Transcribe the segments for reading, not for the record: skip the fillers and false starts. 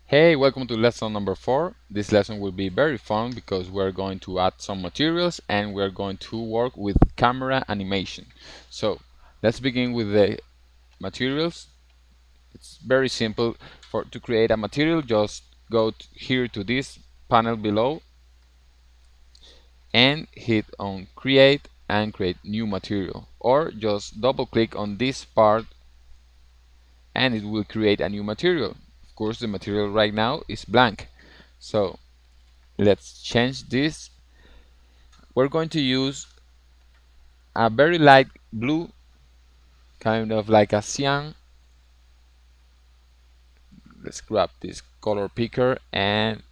Hey, welcome to lesson number 4. This lesson will be very fun because we're going to add some materials and we're going to work with camera animation. So let's begin with the materials. It's very simple. To create a material, just go here to this panel below and hit on create and create new material, or just double click on this part and it will create a new material. Of course, the material right now is blank, so let's change this. We're going to use a very light blue, kind of like a cyan. Let's grab this color picker and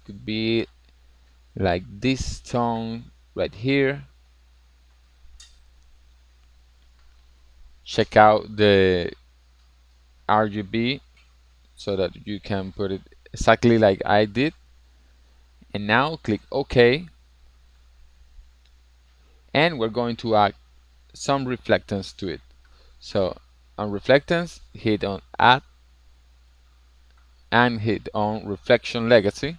could be like this tone right here. Check out the RGB so that you can put it exactly like I did. And now click OK, and we're going to add some reflectance to it. So on reflectance, hit on add and hit on reflection legacy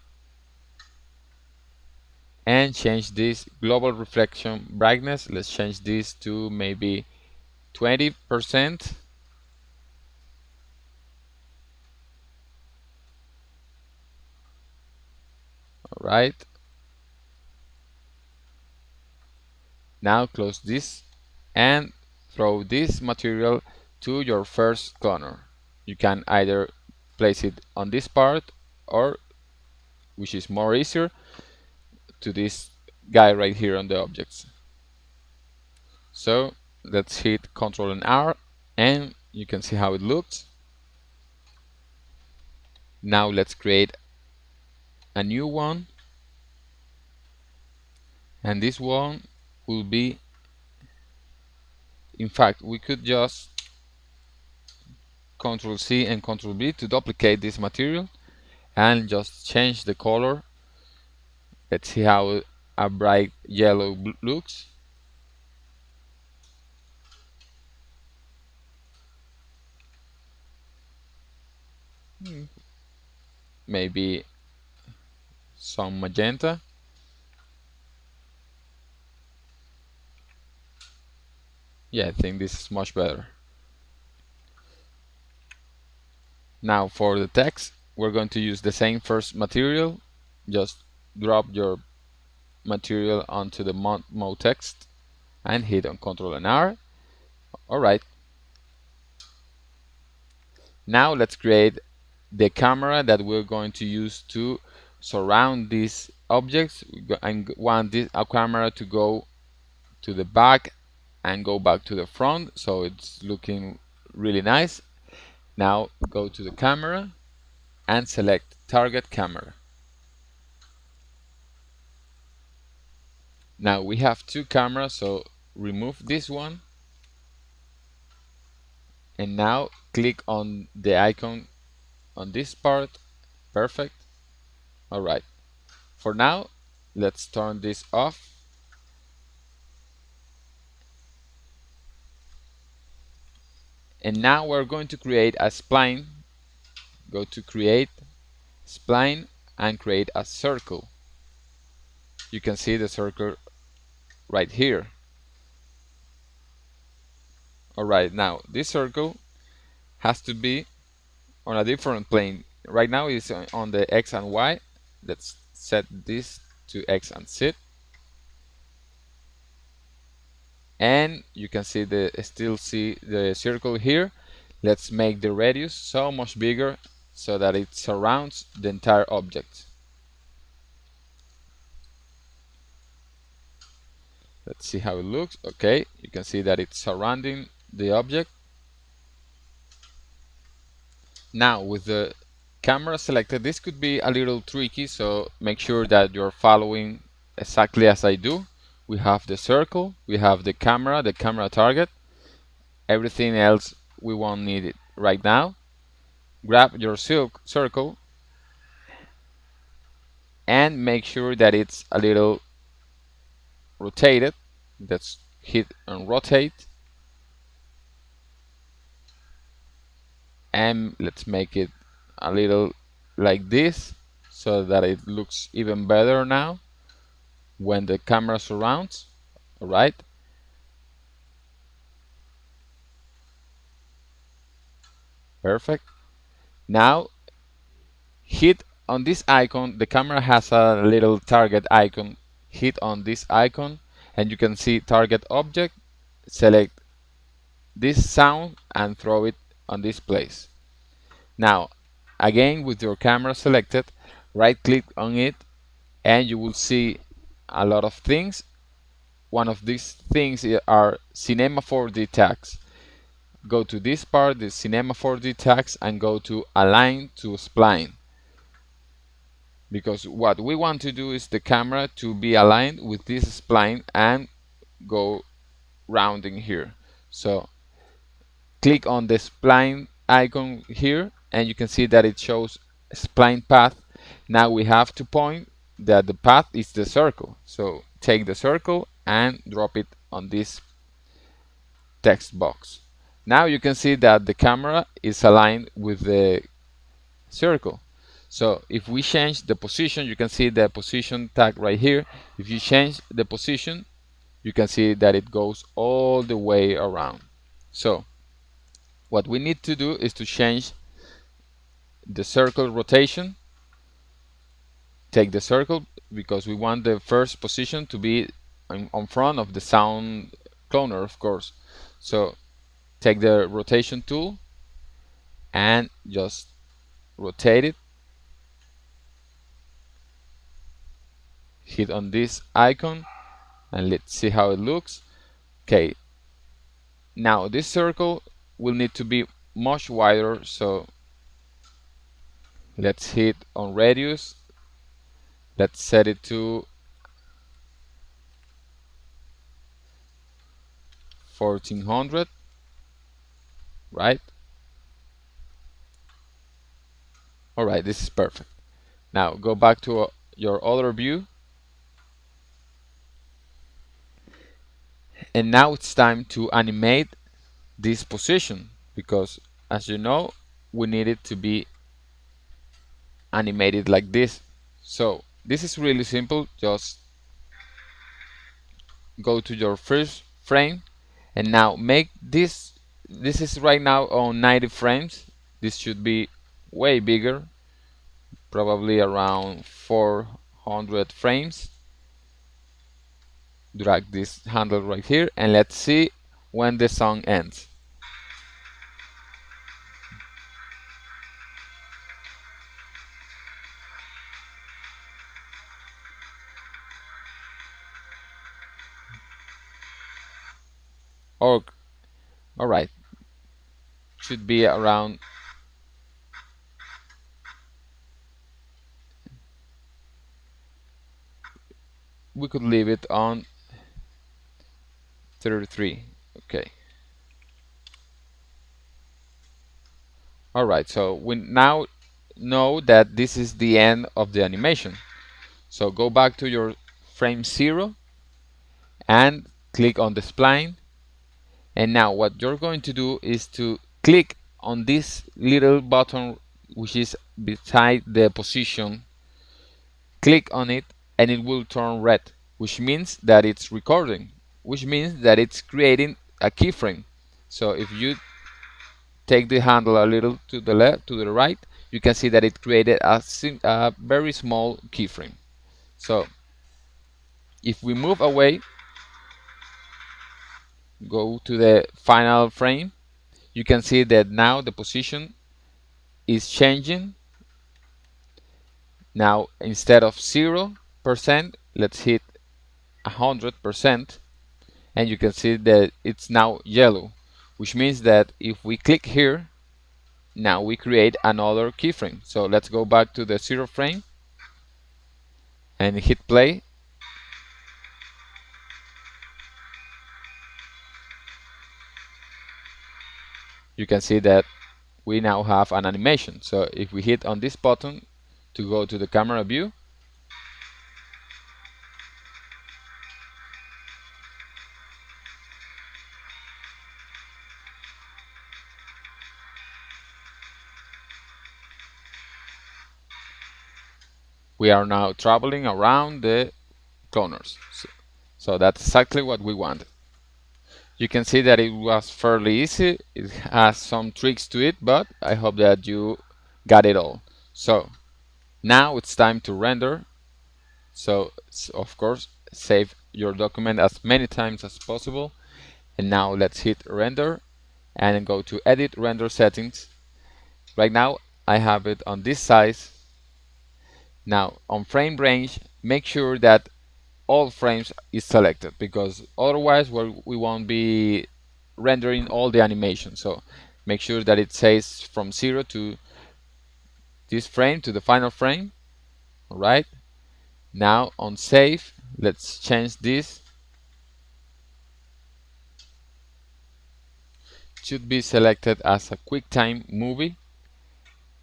and change this global reflection brightness. Let's change this to maybe 20%. All right, now close this and throw this material to your first cloner. You can either place it on this part, or, which is more easier, to this guy right here on the objects. So let's hit Ctrl and R and you can see how it looks. Now let's create a new one, and this one will be, in fact, we could just Ctrl C and Ctrl V to duplicate this material and just change the color. Let's see how a bright yellow looks. Maybe some magenta. Yeah, I think this is much better. Now for the text, we're going to use the same first material. Just drop your material onto the mode text and hit on Ctrl and R. Alright. Now let's create the camera that we're going to use to surround these objects. I want this camera to go to the back and go back to the front, so it's looking really nice. Now go to the camera and select target camera. Now we have two cameras, so remove this one and now click on the icon on this part. Perfect. Alright, for now let's turn this off. And now we're going to create a spline. Go to create spline and create a circle. You can see the circle right here. Alright, now this circle has to be on a different plane. Right now it's on the X and Y. Let's set this to X and Z. And you can see still see the circle here. Let's make the radius so much bigger so that it surrounds the entire object. Let's see how it looks. Okay, you can see that it's surrounding the object. Now with the camera selected, this could be a little tricky, so make sure that you're following exactly as I do. We have the circle, we have the camera target. Everything else we won't need it right now. Grab your circle and make sure that it's a little rotated. Let's hit and rotate. and let's make it a little like this so that it looks even better now when the camera surrounds. All right, perfect. Now hit on this icon. The camera has a little target icon. Hit on this icon and you can see target object. Select this sound and throw it on this place. Now again, with your camera selected, right click on it and you will see a lot of things. One of these things are Cinema 4D tags. Go to this part, the Cinema 4D tags, and go to Align to Spline. Because what we want to do is the camera to be aligned with this spline and go rounding here. So click on the spline icon here and you can see that it shows spline path. Now we have to point that the path is the circle. So take the circle and drop it on this text box. Now you can see that the camera is aligned with the circle. So if we change the position, you can see the position tag right here. If you change the position, you can see that it goes all the way around. So what we need to do is to change the circle rotation. Take the circle because we want the first position to be on front of the sound cloner, of course. So take the rotation tool and just rotate it. Hit on this icon and let's see how it looks. Okay, now this circle will need to be much wider, so let's hit on radius. Let's set it to 1400, right? All right, this is perfect. Now go back to your other view, and now it's time to animate this position because, as you know, we need it to be animated like this. So this is really simple. Just go to your first frame and now make this is right now on 90 frames. This should be way bigger, probably around 400 frames. Drag this handle right here and let's see when the song ends. Oh, all right, should be around. We could leave it on 33. Okay. All right, so we now know that this is the end of the animation. So go back to your frame 0 and click on the spline. And now what you're going to do is to click on this little button which is beside the position. Click on it and it will turn red, which means that it's recording, which means that it's creating a keyframe. So if you take the handle a little to the left, to the right, you can see that it created a very small keyframe. So if we move away, go to the final frame, you can see that now the position is changing. Now instead of 0%, let's hit 100%, and you can see that it's now yellow, which means that if we click here, now we create another keyframe. So let's go back to the 0 frame and hit play. You can see that we now have an animation. So if we hit on this button to go to the camera view, we are now traveling around the cloners. So that's exactly what we want. You can see that it was fairly easy. It has some tricks to it, but I hope that you got it all. So now it's time to render. So of course, save your document as many times as possible. And now let's hit render and then go to edit render settings. Right now I have it on this size. Now on frame range, make sure that all frames is selected, because otherwise we won't be rendering all the animation. So make sure that it says from 0 to this frame to the final frame. Alright, now on save, let's change this. It should be selected as a QuickTime movie.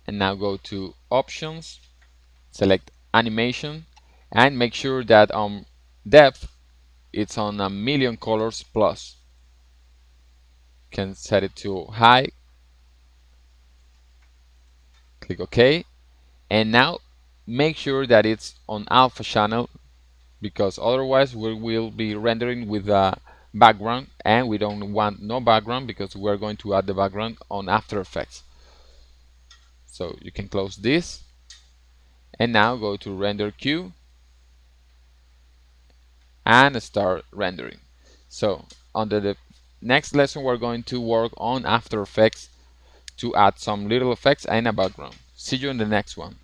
And now go to options, select animation, and make sure that on depth it's on 1,000,000 colors plus. You can set it to high, click OK, and now make sure that it's on alpha channel, because otherwise we will be rendering with a background, and we don't want no background because we're going to add the background on After Effects. So you can close this and now go to render queue and start rendering. So under the next lesson we're going to work on After Effects to add some little effects and a background. See you in the next one.